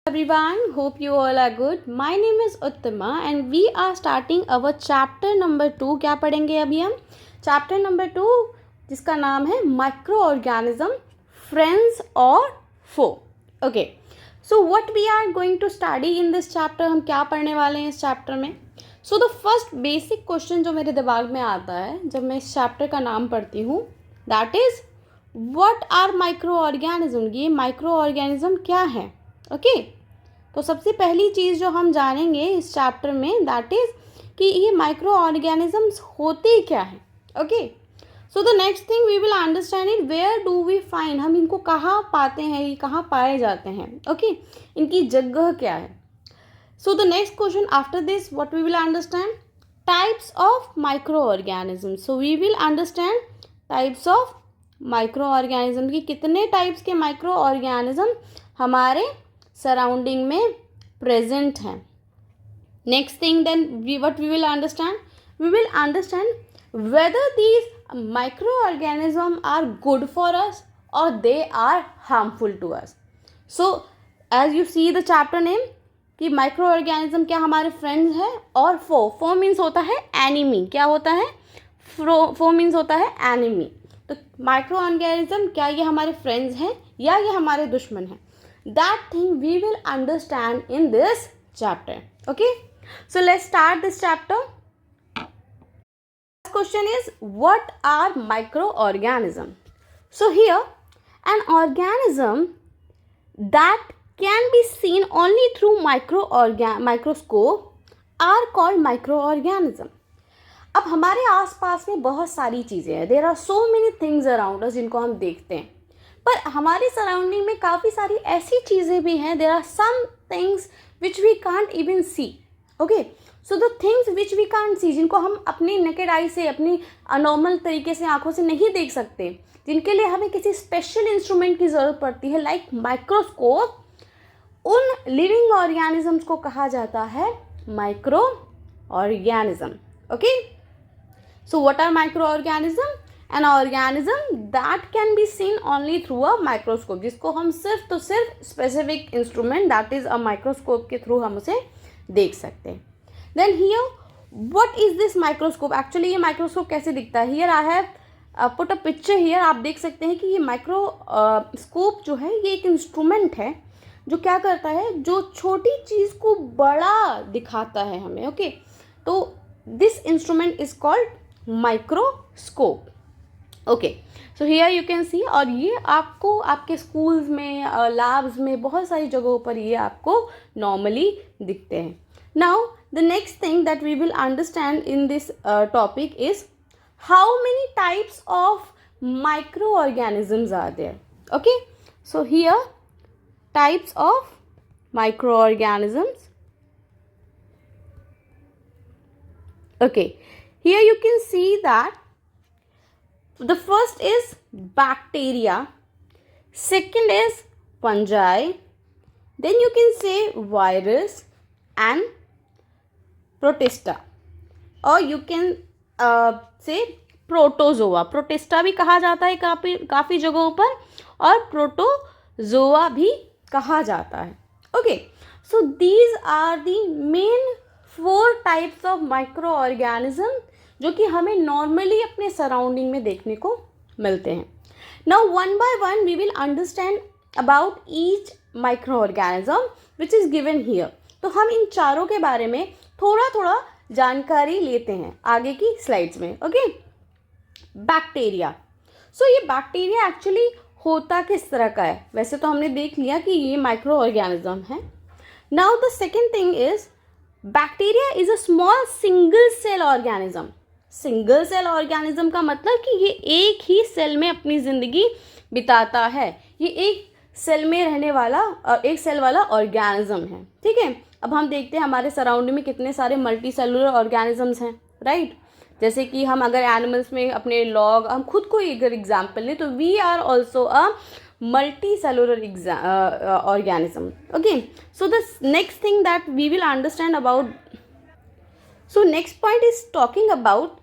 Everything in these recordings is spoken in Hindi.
Everyone, hope you all are good. My name is Uttama and we are starting our chapter number 2. क्या पढ़ेंगे अभी हम? Chapter number 2 जिसका नाम है माइक्रो ऑर्गेनिज्म, फ्रेंड्स और फो. Okay, so what we are going to study in this chapter, हम क्या पढ़ने वाले हैं इस चैप्टर में? So the first basic question जो मेरे दिमाग में आता है जब मैं इस चैप्टर का नाम पढ़ती हूँ, that is what are micro organism. ये माइक्रो ऑर्गेनिज्म क्या है? ओके तो सबसे पहली चीज़ जो हम जानेंगे इस चैप्टर में दैट इज़ कि ये माइक्रो ऑर्गेनिजम्स होते क्या है. Okay so the next thing we will understand it where do we find, हम इनको कहाँ पाते हैं, ये कहाँ पाए जाते हैं. ओके इनकी जगह क्या है. So the next question after this what we will understand types of micro organism. So we will understand types of micro organism की कितने टाइप्स के माइक्रो ऑर्गेनिज्म हमारे सराउंडिंग में प्रेजेंट हैं. Next thing then what we will understand whether these microorganisms are good for us or they are harmful to us. So as you see the chapter name कि माइक्रो ऑर्गेनिज्म क्या हमारे फ्रेंड्स हैं और फो मीन्स होता है एनिमी. क्या होता है? फो मीन्स होता है एनिमी. तो माइक्रो ऑर्गेनिज्म क्या ये हमारे फ्रेंड्स हैं या ये हमारे दुश्मन हैं? That thing we will understand in this chapter. Okay, so let's start this chapter. First question is what are microorganisms? So here an organism that can be seen only through microscope are called microorganism. अब हमारे आसपास में बहुत सारी चीज़ें हैं. There are so many things around us जिनको हम देखते हैं, पर हमारी सराउंडिंग में काफ़ी सारी ऐसी चीज़ें भी हैं. There are some things which we can't even see. Okay so the things which we can't see, जिनको हम अपनी नेकेड आई से, अपनी नॉर्मल तरीके से आंखों से नहीं देख सकते, जिनके लिए हमें किसी स्पेशल इंस्ट्रूमेंट की ज़रूरत पड़ती है लाइक माइक्रोस्कोप, उन लिविंग ऑर्गेनिजम्स को कहा जाता है micro organism. Okay so what are micro organism? An organism that can be seen only through a microscope, जिसको हम सिर्फ तो सिर्फ specific instrument that is a microscope के थ्रू हम उसे देख सकते हैं. Then here what is this microscope? Actually ये माइक्रोस्कोप कैसे दिखता है? Here I have put a picture here. आप देख सकते हैं कि ये माइक्रोस्कोप जो है ये एक इंस्ट्रूमेंट है जो क्या करता है, जो छोटी चीज़ को बड़ा दिखाता है हमें. ओके तो this instrument is called microscope. Okay so here you can सी, और ये आपको आपके स्कूल्स में, लैब्स में, बहुत सारी जगहों पर ये आपको नॉर्मली दिखते हैं. Now the next thing that we will understand in this topic is how many types of micro organisms are there. Okay so here types of micro organisms. Okay here you can see that the first is bacteria, second is fungi, then you can say virus and protista, or you can say protozoa. protista भी कहा जाता है काफ़ी जगहों पर, और protozoa भी कहा जाता है. okay so these are the main 4 types of microorganism जो कि हमें नॉर्मली अपने सराउंडिंग में देखने को मिलते हैं. Now one by one we will understand about each micro organism which is given here. तो हम इन चारों के बारे में थोड़ा थोड़ा जानकारी लेते हैं आगे की स्लाइड्स में. Okay bacteria. सो ये बैक्टीरिया एक्चुअली होता किस तरह का है? वैसे तो हमने देख लिया कि ये माइक्रो ऑर्गेनिज्म है. Now the second thing is bacteria is a small single cell organism. Single cell organism का मतलब कि ये एक ही सेल में अपनी ज़िंदगी बिताता है. ये एक सेल में रहने वाला और एक सेल वाला ऑर्गेनिज्म है. ठीक है, अब हम देखते हैं हमारे सराउंडिंग में कितने सारे मल्टी सेलुलर ऑर्गेनिजम्स हैं. राइट जैसे कि हम अगर एनिमल्स में अपने लॉग, हम खुद को अगर एग्जाम्पल लें तो we are also a multi cellular organism. Okay so the next thing that we will understand about, so next point is talking about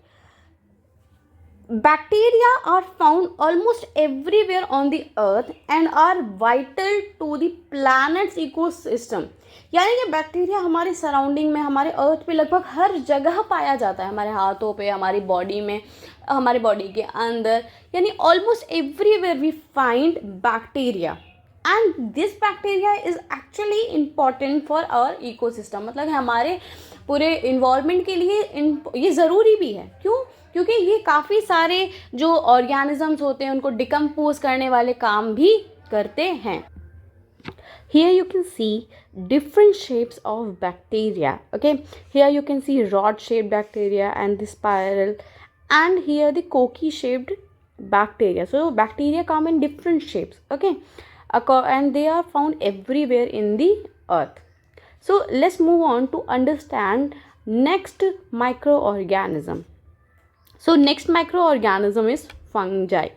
Bacteria are found almost everywhere on the earth and are vital to the planet's ecosystem. यानी कि बैक्टीरिया हमारे सराउंडिंग में, हमारे अर्थ पे लगभग हर जगह पाया जाता है, हमारे हाथों पे, हमारी बॉडी में, हमारे बॉडी के अंदर, यानी almost everywhere we find bacteria and this bacteria is actually important for our ecosystem. मतलब हमारे पूरे इन्वायरमेंट के लिए ये ज़रूरी भी है. क्यों? क्योंकि ये काफ़ी सारे जो ऑर्गेनिजम्स होते हैं उनको डिकम्पोज करने वाले काम भी करते हैं. Here you can see different shapes of bacteria. Okay, here you can see rod shaped bacteria and the spiral, and here the cocky shaped bacteria. So bacteria come in different shapes. Okay, and they are found everywhere in the earth. So let's move on to understand next microorganism. So next microorganism is fungi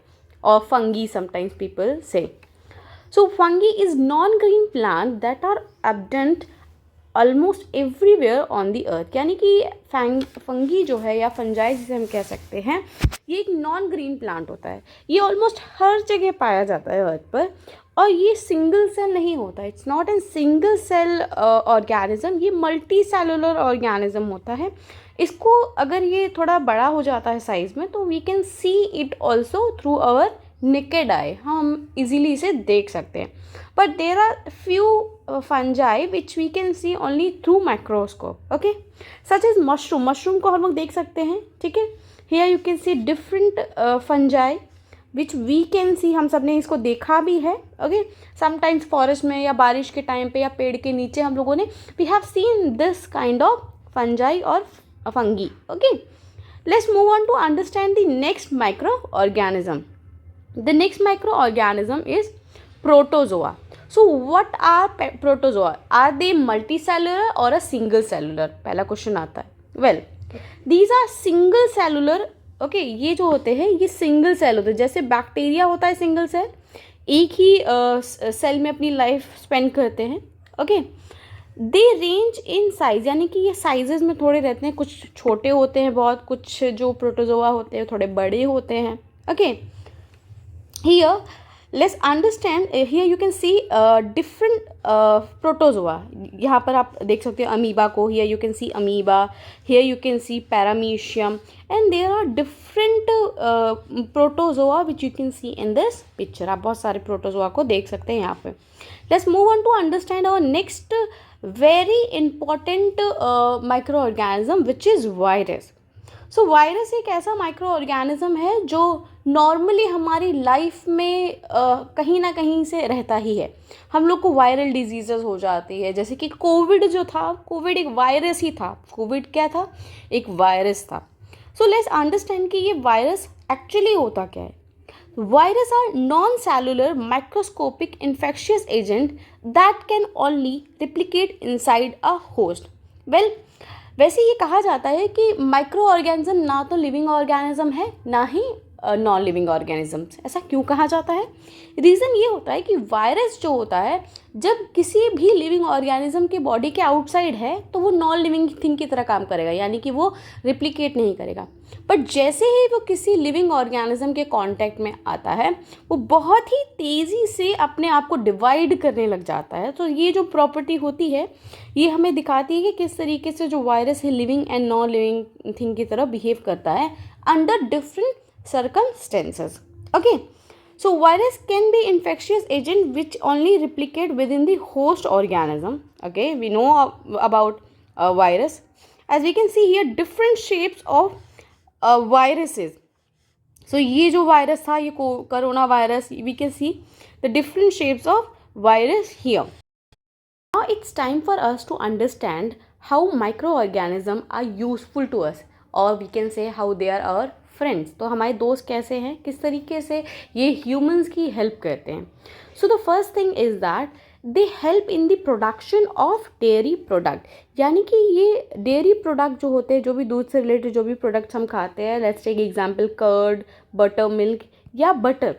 or fungi, sometimes people say. So fungi is non-green plant that are abundant almost everywhere on the earth. यानी कि फंगी जो है या फंजाई जिसे हम कह सकते हैं, ये एक नॉन ग्रीन प्लांट होता है. ये ऑलमोस्ट हर जगह पाया जाता है अर्थ पर, और ये सिंगल सेल नहीं होता. It's not an single cell organism, ये मल्टी सेलुलर ऑर्गेनिज्म होता है. इसको अगर ये थोड़ा बड़ा हो जाता है साइज़ में तो we can see it also through our naked eye. हम इजीली इसे देख सकते हैं. But there are few fungi which we can see only through microscope. Okay, such as mushroom. Mushroom को हम लोग देख सकते हैं. ठीक है, here you can see different fungi which we can see. हम सब ने इसको देखा भी है. ओके, समटाइम्स फॉरेस्ट में या बारिश के टाइम पे या पेड़ के नीचे हम लोगों ने we have seen this kind of fungi और fungi. Okay, let's move on to understand the next microorganism. The next microorganism is protozoa. So what are protozoa? Are they multicellular or a single cellular? पहला क्वेश्चन आता है. Well, these are single cellular. Okay, ये जो होते हैं ये सिंगल सेल होते हैं. जैसे बैक्टीरिया होता है सिंगल सेल, एक ही सेल में अपनी लाइफ स्पेंड करते हैं. Okay, they range in size, यानी कि ये साइजेस में थोड़े रहते हैं. कुछ छोटे होते हैं बहुत, कुछ जो प्रोटोजोआ होते हैं थोड़े बड़े होते हैं. Okay, here let's understand. Here you can see different protozoa. यहाँ पर आप देख सकते हो अमीबा को. Here you can see amoeba, here you can see paramecium, and there are different protozoa which you can see in this picture. आप बहुत सारे प्रोटोजोआ को देख सकते हैं यहाँ पे. Let's move on to understand our next very important microorganism which is virus. So virus एक ऐसा माइक्रो ऑर्गेनिज्म है जो नॉर्मली हमारी लाइफ में कहीं ना कहीं से रहता ही है. हम लोग को वायरल डिजीजेस हो जाती है, जैसे कि कोविड जो था, कोविड एक वायरस ही था. कोविड क्या था? एक वायरस था. सो लेट्स अंडरस्टैंड कि ये वायरस एक्चुअली होता क्या है. Viruses are non-cellular microscopic infectious agent that can only replicate inside a host. Well, वैसे ये कहा जाता है कि माइक्रो ऑर्गेनिज्म ना तो लिविंग ऑर्गेनिज्म है ना ही नॉन लिविंग ऑर्गेनिजम्स. ऐसा क्यों कहा जाता है? रीज़न ये होता है कि वायरस जो होता है जब किसी भी लिविंग ऑर्गेनिज्म के बॉडी के आउटसाइड है तो वो नॉन लिविंग थिंग की तरह काम करेगा, यानी कि वो रिप्लिकेट नहीं करेगा. बट जैसे ही वो किसी लिविंग ऑर्गेनिज्म के कांटेक्ट में आता है वो बहुत ही तेज़ी से अपने आप को डिवाइड करने लग जाता है. तो ये जो प्रॉपर्टी होती है ये हमें दिखाती है कि किस तरीके से जो वायरस है living and non living thing की तरह बिहेव करता है under different circumstances. Okay, so virus can be infectious agent which only replicate within the host organism. Okay, we know about virus. As we can see here different shapes of viruses. So ये जो virus था, ये corona virus, we can see the different shapes of virus here. Now it's time for us to understand how microorganisms are useful to us, or we can say how they are our friends. तो हमारे दोस्त कैसे हैं, किस तरीके से ये ह्यूमंस की हेल्प करते हैं. So the first thing is that they help in the production of dairy product. यानी कि ये डेयरी प्रोडक्ट जो होते हैं, जो भी दूध से रिलेटेड जो भी प्रोडक्ट्स हम खाते हैं, let's take example curd, butter milk या बटर,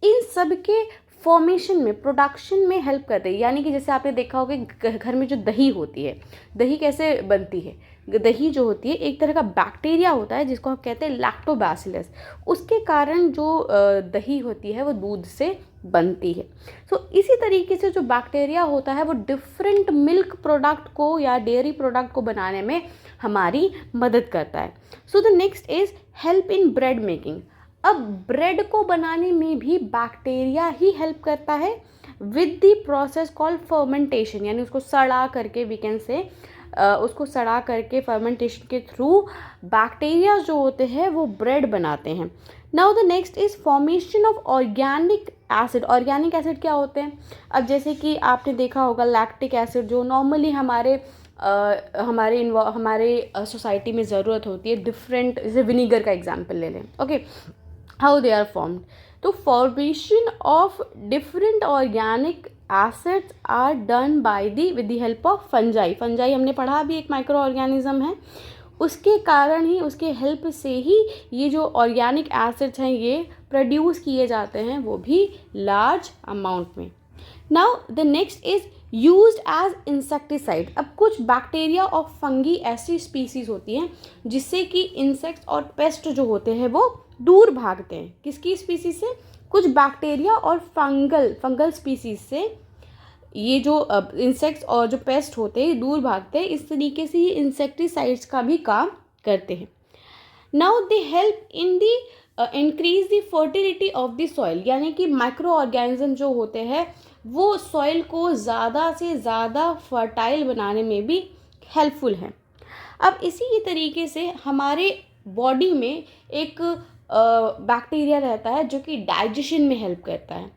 इन सब के फॉर्मेशन में, प्रोडक्शन में हेल्प करते हैं। यानी कि जैसे आपने देखा होगा कि घर में जो दही होती है, दही कैसे बनती है? दही जो होती है एक तरह का बैक्टीरिया होता है जिसको हम कहते हैं लैक्टोबैसिलस। उसके कारण जो दही होती है वो दूध से बनती है। सो इसी तरीके से जो बैक्टीरिया होता है वो डिफरेंट मिल्क प्रोडक्ट को या डेयरी प्रोडक्ट को बनाने में हमारी मदद करता है। So the next is help in bread making. अब ब्रेड को बनाने में भी बैक्टीरिया ही हेल्प करता है with the process called fermentation, यानी उसको सड़ा करके, वी कैन से उसको सड़ा करके फर्मेंटेशन के थ्रू बैक्टीरिया जो होते हैं वो ब्रेड बनाते हैं। Now the next is formation of organic acid. Organic acid क्या होते हैं? अब जैसे कि आपने देखा होगा लैक्टिक एसिड जो नॉर्मली हमारे सोसाइटी में ज़रूरत होती है, डिफरेंट, जैसे विनीगर का एग्जांपल ले लें। Okay, how they are formed? तो formation of different organic acids are done by with the help of fungi. Fungi हमने पढ़ा भी एक माइक्रो ऑर्गेनिज्म है, उसके कारण ही, उसके हेल्प से ही ये जो ऑर्गेनिक एसिड्स हैं ये प्रोड्यूस किए जाते हैं, वो भी लार्ज अमाउंट में। Now the next is used as insecticide. अब कुछ बैक्टीरिया और फंगी ऐसी स्पीसीज होती हैं जिससे कि इंसेक्ट्स और पेस्ट जो होते हैं वो दूर भागते हैं। किसकी स्पीसीज से? कुछ बैक्टीरिया और फंगल स्पीसीज से ये जो इंसेक्ट्स और जो पेस्ट होते हैं दूर भागते हैं। इस तरीके से ये इंसेक्टिसाइड्स का भी काम करते हैं। Now they help in the increase the fertility of the soil, यानी कि माइक्रो ऑर्गेनिज्म जो होते हैं वो सॉइल को ज़्यादा से ज़्यादा फर्टाइल बनाने में भी हेल्पफुल हैं। अब इसी तरीके से हमारे बॉडी में एक बैक्टीरिया रहता है जो कि डाइजेशन में हेल्प करता है।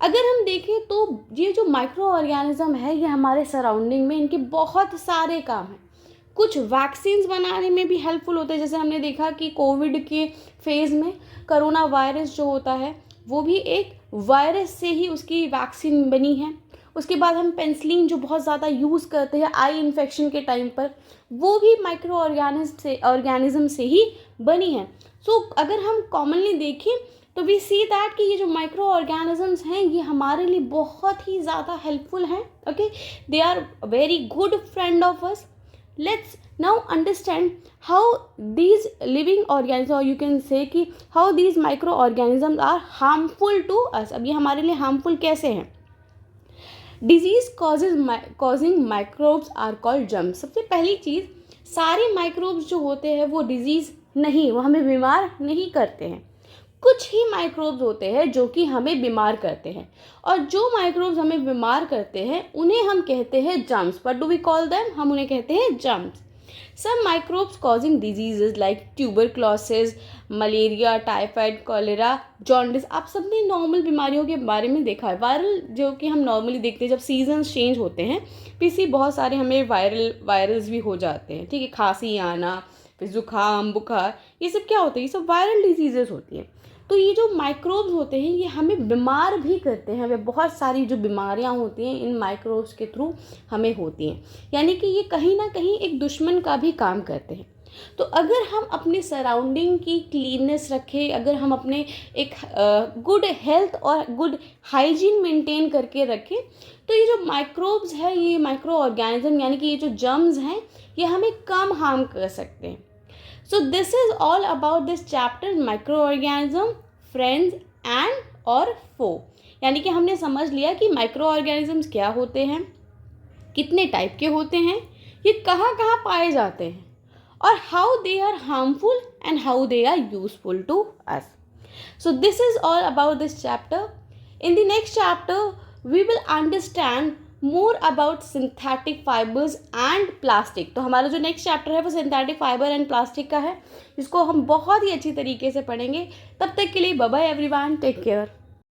अगर हम देखें तो ये जो माइक्रो ऑर्गेनिज्म है ये हमारे सराउंडिंग में, इनके बहुत सारे काम हैं। कुछ वैक्सीन्स बनाने में भी हेल्पफुल होते हैं, जैसे हमने देखा कि कोविड के फेज़ में कोरोना वायरस जो होता है वो भी एक वायरस से ही उसकी वैक्सीन बनी है। उसके बाद हम पेनिसिलिन जो बहुत ज़्यादा यूज़ करते हैं आई इन्फेक्शन के टाइम पर, वो भी माइक्रो ऑर्गेनिज्म से ही बनी है। सो अगर हम कॉमनली देखें तो वी सी दैट कि ये जो माइक्रो ऑर्गेनिजम्स हैं ये हमारे लिए बहुत ही ज़्यादा हेल्पफुल हैं। Okay, they are very good friend of us. Let's now understand how these living organisms, or you can say कि how these microorganisms are harmful to us। अब ये हमारे लिए harmful कैसे हैं? Disease causing microbes are called germs। सबसे पहली चीज़, सारे माइक्रोब्स जो होते हैं वो डिजीज़ नहीं, वो हमें बीमार नहीं करते हैं। कुछ ही माइक्रोब्स होते हैं जो कि हमें बीमार करते हैं, और जो माइक्रोब्स हमें बीमार करते हैं उन्हें हम कहते हैं germs. What do we call them? हम उन्हें कहते हैं germs. Some microbes causing diseases like tuberculosis, malaria, typhoid, cholera, jaundice. आप सबने नॉर्मल बीमारियों के बारे में देखा है। वायरल जो कि हम नॉर्मली देखते हैं जब सीजन्स चेंज होते हैं, पीसी बहुत सारे हमें वायरल्स भी हो जाते हैं। ठीक है, खांसी आना, फिर जुकाम, बुखार, ये सब क्या होते हैं? ये सब वायरल डिजीजेस होती हैं। तो ये जो माइक्रोब्स होते हैं ये हमें बीमार भी करते हैं। हमें बहुत सारी जो बीमारियां होती हैं इन माइक्रोब्स के थ्रू हमें होती हैं, यानी कि ये कहीं ना कहीं एक दुश्मन का भी काम करते हैं। तो अगर हम अपने सराउंडिंग की क्लीननेस रखें, अगर हम अपने एक गुड हेल्थ और गुड हाइजीन मेंटेन करके रखें, तो ये जो माइक्रोब्स है, ये माइक्रो ऑर्गेनिज्म यानी कि ये जो जर्म्स हैं, ये हमें कम हार्म कर सकते हैं। So this is all about this chapter microorganism, friends and और foe। यानी कि हमने समझ लिया कि माइक्रो ऑर्गेनिजम्स क्या होते हैं, कितने टाइप के होते हैं, ये कहाँ कहाँ पाए जाते हैं, और how they are harmful and how they are useful to us. So this is all about this chapter. In the next chapter we will understand more about synthetic fibres and plastic. तो हमारा जो नेक्स्ट चैप्टर है वो सिंथेटिक फाइबर एंड प्लास्टिक का है, जिसको हम बहुत ही अच्छी तरीके से पढ़ेंगे। तब तक के लिए bye bye everyone, take care.